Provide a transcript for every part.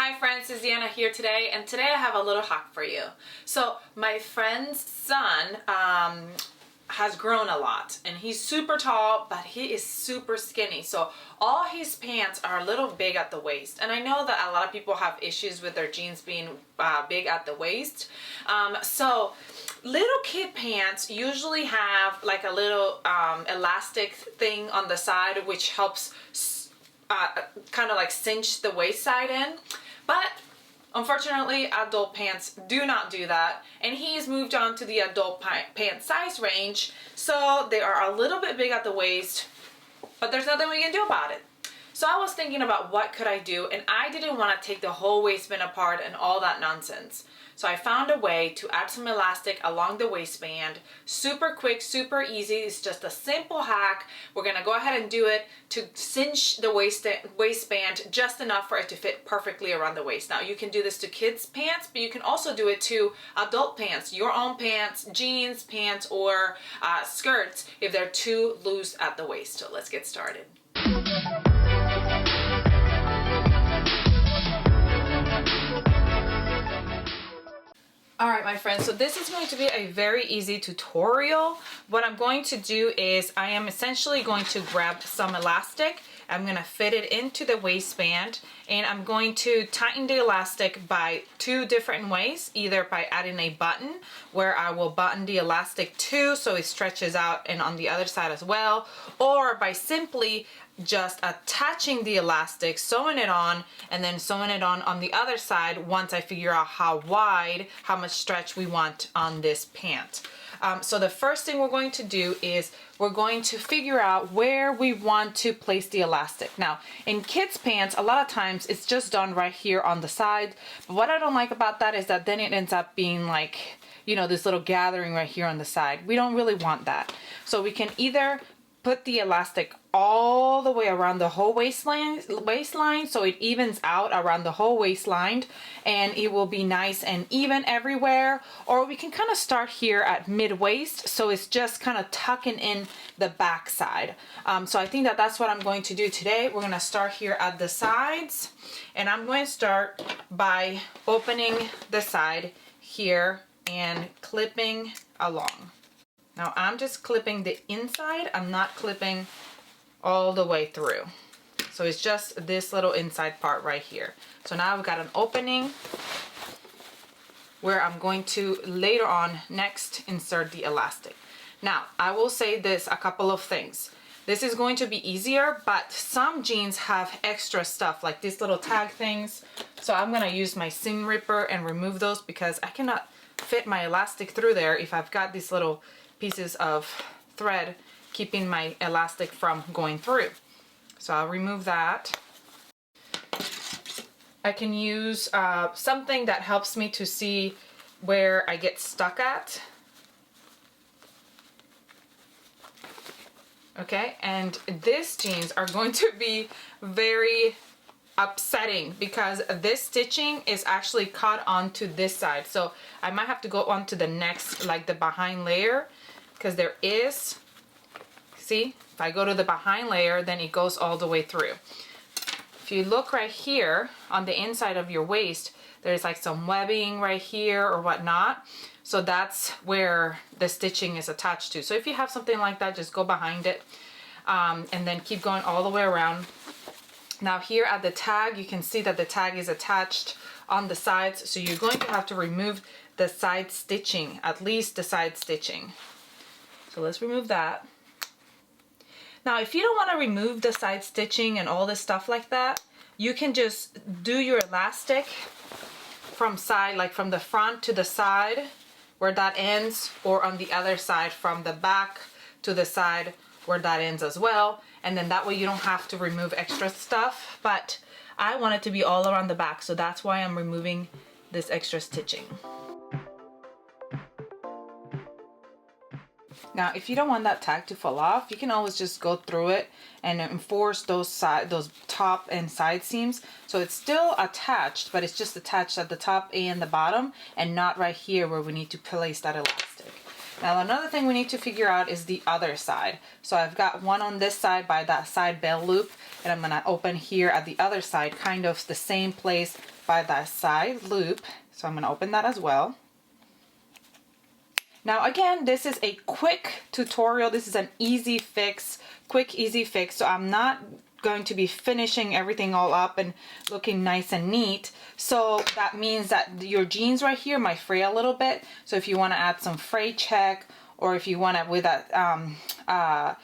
Hi friends, it's Deanna here today, and today I have a little hack for you. So my friend's son has grown a lot, and he's super tall, but he is super skinny. So all his pants are a little big at the waist, and I know that a lot of people have issues with their jeans being big at the waist. So little kid pants usually have like a little elastic thing on the side, which helps kind of like cinch the waist side in. But unfortunately, adult pants do not do that, and he's moved on to the adult pant size range, so they are a little bit big at the waist, but there's nothing we can do about it. So I was thinking about what could I do, and I didn't want to take the whole waistband apart and all that nonsense. So I found a way to add some elastic along the waistband. Super quick, super easy. It's just a simple hack. We're gonna go ahead and do it to cinch the waistband just enough for it to fit perfectly around the waist. Now you can do this to kids' pants, but you can also do it to adult pants, your own pants, jeans, pants, or skirts if they're too loose at the waist. So let's get started. Alright my friends, so this is going to be a very easy tutorial. What I'm going to do is I am essentially going to grab some elastic. I'm going to fit it into the waistband, and I'm going to tighten the elastic by two different ways. Either by adding a button where I will button the elastic too so it stretches out and on the other side as well, or by simply just attaching the elastic, sewing it on, and then sewing it on the other side once I figure out how wide, how much stretch we want on this pant. So the first thing we're going to do is we're going to figure out where we want to place the elastic. Now, in kids' pants, a lot of times it's just done right here on the side. But what I don't like about that is that then it ends up being like, you know, this little gathering right here on the side. We don't really want that. So we can either put the elastic all the way around the whole waistline so it evens out around the whole waistline and it will be nice and even everywhere, or we can kind of start here at mid-waist so it's just kind of tucking in the back side. So I think that that's what I'm going to do today. We're going to start here at the sides, and I'm going to start by opening the side here and clipping along. Now I'm just clipping the inside, I'm not clipping all the way through. So it's just this little inside part right here. So now I've got an opening where I'm going to later on next insert the elastic. Now I will say this, a couple of things. This is going to be easier, but some jeans have extra stuff like these little tag things. So I'm gonna use my seam ripper and remove those because I cannot fit my elastic through there if I've got these little pieces of thread keeping my elastic from going through. So I'll remove that. I can use something that helps me to see where I get stuck at. Okay, and these jeans are going to be very upsetting because this stitching is actually caught onto this side. So I might have to go on to the next, like the behind layer, because there is, see, if I go to the behind layer, then it goes all the way through. If you look right here on the inside of your waist, there's like some webbing right here or whatnot. So that's where the stitching is attached to. So if you have something like that, just go behind it and then keep going all the way around. Now here at the tag, you can see that the tag is attached on the sides. So you're going to have to remove the side stitching, at least the side stitching. So let's remove that. Now, if you don't want to remove the side stitching and all this stuff like that, you can just do your elastic from side, like from the front to the side where that ends, or on the other side from the back to the side where that ends as well. And then that way you don't have to remove extra stuff. But I want it to be all around the back, so that's why I'm removing this extra stitching. Now, if you don't want that tag to fall off, you can always just go through it and enforce those top and side seams. So it's still attached, but it's just attached at the top and the bottom, and not right here where we need to place that elastic. Now another thing we need to figure out is the other side. So I've got one on this side by that side bell loop, and I'm gonna open here at the other side, kind of the same place by that side loop. So I'm gonna open that as well. Now again, this is a quick tutorial. This is an easy fix, quick, easy fix. So I'm not going to be finishing everything all up and looking nice and neat. So that means that your jeans right here might fray a little bit. So if you want to add some fray check, or if you want to with a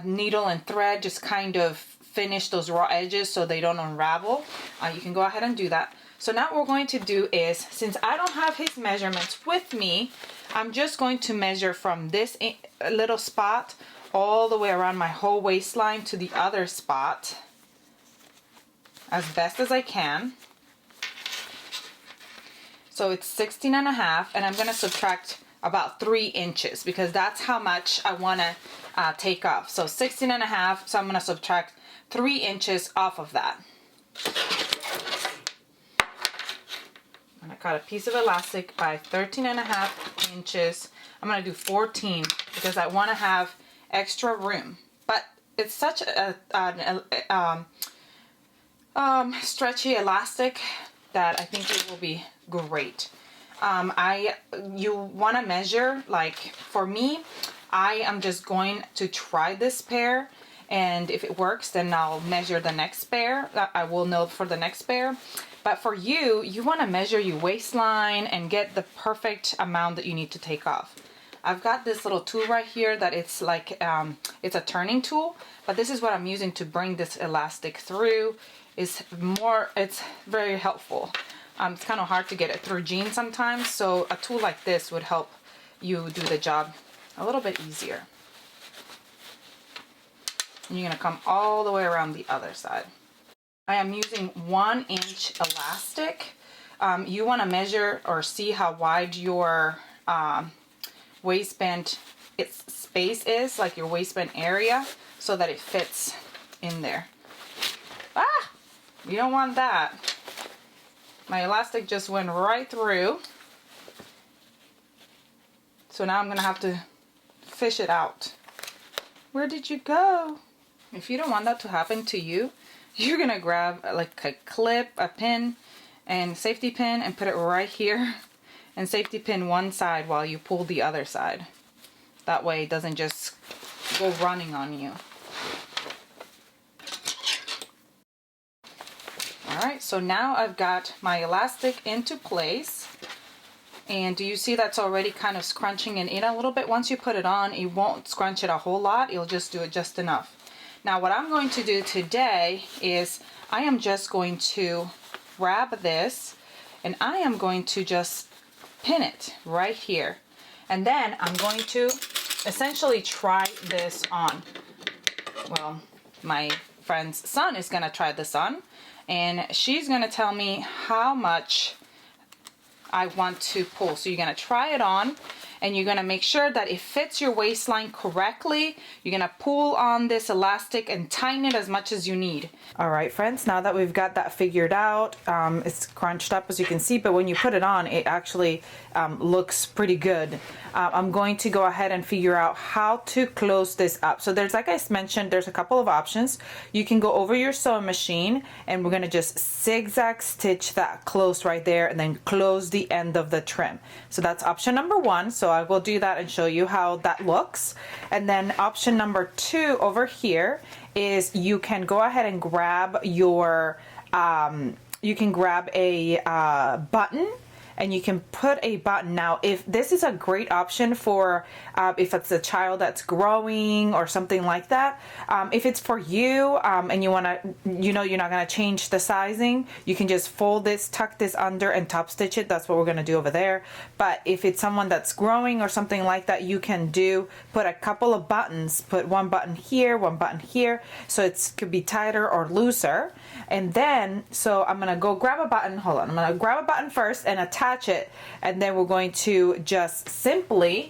needle and thread, just kind of finish those raw edges so they don't unravel, you can go ahead and do that. So now what we're going to do is, since I don't have his measurements with me, I'm just going to measure from this little spot all the way around my whole waistline to the other spot as best as I can. So it's 16 and a half, and I'm going to subtract about 3 inches because that's how much I want to take off. So 16 and a half, so I'm going to subtract 3 inches off of that. And I cut a piece of elastic by 13 and a half inches. I'm going to do 14 because I want to have extra room, but it's such a stretchy elastic that I think it will be great. You want to measure, like for me, I am just going to try this pair, and if it works then I'll measure the next pair. I will know for the next pair. But for you, you want to measure your waistline and get the perfect amount that you need to take off. I've got this little tool right here that it's like, it's a turning tool, but this is what I'm using to bring this elastic through. It's very helpful. It's kind of hard to get it through jeans sometimes, so a tool like this would help you do the job a little bit easier. And you're gonna come all the way around the other side. I am using 1 inch elastic. You wanna measure or see how wide your waistband space is, like your waistband area, so that it fits in there. Ah! You don't want that. My elastic just went right through. So now I'm gonna have to fish it out. Where did you go? If you don't want that to happen to you, you're gonna grab like a clip, a pin, and safety pin and put it right here, and safety pin one side while you pull the other side. That way it doesn't just go running on you. Alright, so now I've got my elastic into place. And do you see that's already kind of scrunching it in a little bit? Once you put it on, it won't scrunch it a whole lot. It'll just do it just enough. Now what I'm going to do today is I am just going to grab this and I am going to just pin it right here. And then I'm going to essentially try this on. Well, my friend's son is going to try this on, and she's going to tell me how much I want to pull. So you're going to try it on, and you're going to make sure that it fits your waistline correctly. You're going to pull on this elastic and tighten it as much as you need. All right, friends, now that we've got that figured out, it's crunched up as you can see, but when you put it on, it actually looks pretty good. I'm going to go ahead and figure out how to close this up. So there's, like I mentioned, there's a couple of options. You can go over your sewing machine, and we're going to just zigzag stitch that close right there and then close the end of the trim. So that's option number one. So I will do that and show you how that looks. And then option number two over here is you can go ahead and grab your you can grab a button, and you can put a button. Now, if this is a great option for if it's a child that's growing or something like that. If it's for you and you want to, you know, you're not going to change the sizing, you can just fold this, tuck this under, and top stitch it. That's what we're going to do over there. But if it's someone that's growing or something like that, you can put a couple of buttons, put one button here, one button here, so it could be tighter or looser. And then, so I'm going to go grab a button. Hold on. I'm going to grab a button first and attach it. And then we're going to just simply,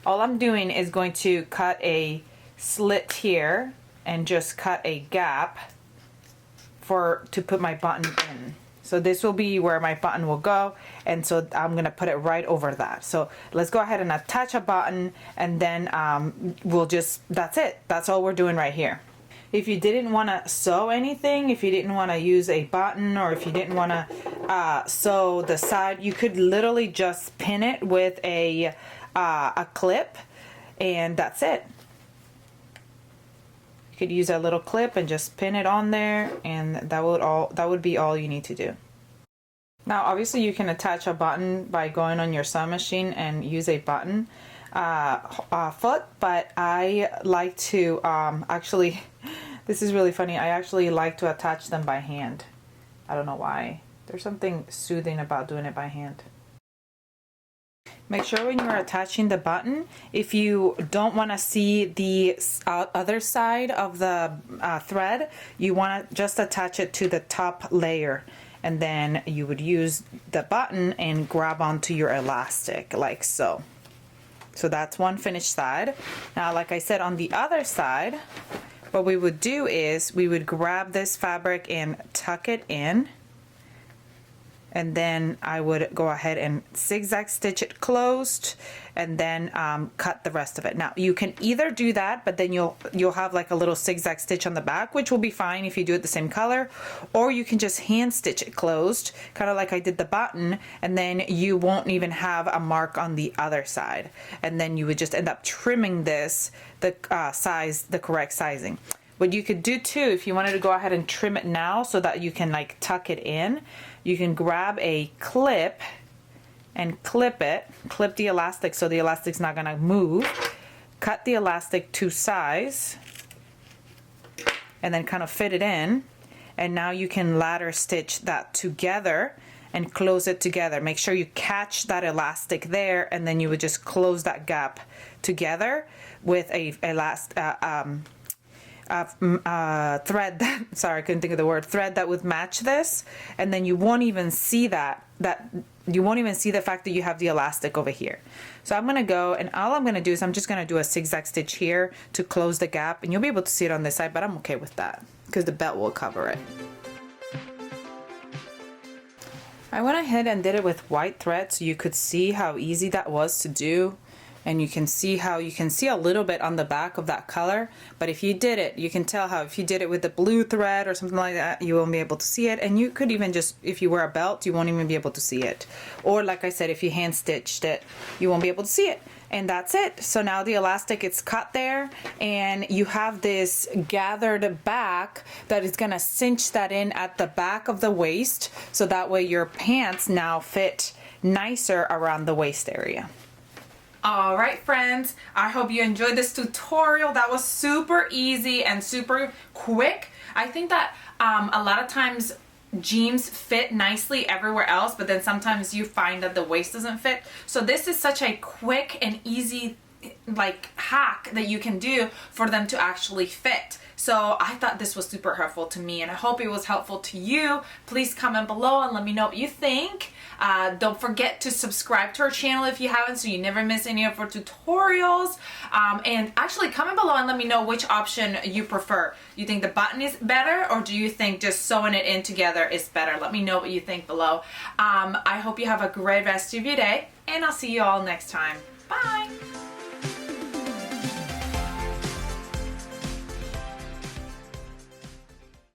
all I'm doing is going to cut a slit here and just cut a gap to put my button in. So this will be where my button will go, and so I'm gonna put it right over that. So let's go ahead and attach a button, and then we'll just, that's it. That's all we're doing right here. If you didn't want to sew anything, if you didn't want to use a button, or if you didn't want to sew the side, you could literally just pin it with a clip, and that's it. You could use a little clip and just pin it on there, and that would be all you need to do. Now obviously you can attach a button by going on your sewing machine and use a button foot, but I like to actually, this is really funny, I actually like to attach them by hand. I don't know why. There's something soothing about doing it by hand. Make sure when you're attaching the button, if you don't want to see the other side of the thread, you want to just attach it to the top layer, and then you would use the button and grab onto your elastic like so. So that's one finished side. Now, like I said, on the other side, what we would do is we would grab this fabric and tuck it in, and then I would go ahead and zigzag stitch it closed, and then cut the rest of it. Now you can either do that, but then you'll have like a little zigzag stitch on the back, which will be fine if you do it the same color, or you can just hand stitch it closed, kind of like I did the button, and then you won't even have a mark on the other side, and then you would just end up trimming this the correct sizing. What you could do too, if you wanted to go ahead and trim it now so that you can like tuck it in, you can grab a clip and clip the elastic so the elastic's not gonna move, cut the elastic to size, and then kind of fit it in, and now you can ladder stitch that together and close it together. Make sure you catch that elastic there, and then you would just close that gap together with a thread that, sorry, I couldn't think of the word, thread that would match this, and then you won't even see you won't even see the fact that you have the elastic over here. So I'm gonna go, and all I'm gonna do is I'm just gonna do a zigzag stitch here to close the gap, and you'll be able to see it on this side, but I'm okay with that because the belt will cover it. I went ahead and did it with white thread so you could see how easy that was to do. And you can see how you can see a little bit on the back of that color, but if you did it, you can tell how if you did it with the blue thread or something like that, you won't be able to see it. And you could even just, if you wear a belt, you won't even be able to see it. Or like I said, if you hand stitched it, you won't be able to see it. And that's it. So now the elastic is cut there, and you have this gathered back that is gonna cinch that in at the back of the waist, so that way your pants now fit nicer around the waist area. All right, friends, I hope you enjoyed this tutorial. That was super easy and super quick. I think that a lot of times jeans fit nicely everywhere else, but then sometimes you find that the waist doesn't fit. So this is such a quick and easy like hack that you can do for them to actually fit. So I thought this was super helpful to me, and I hope it was helpful to you. Please comment below and let me know what you think. Don't forget to subscribe to our channel if you haven't, so you never miss any of our tutorials. And actually comment below and let me know which option you prefer. You think the button is better, or do you think just sewing it in together is better? Let me know what you think below. I hope you have a great rest of your day, and I'll see you all next time. Bye!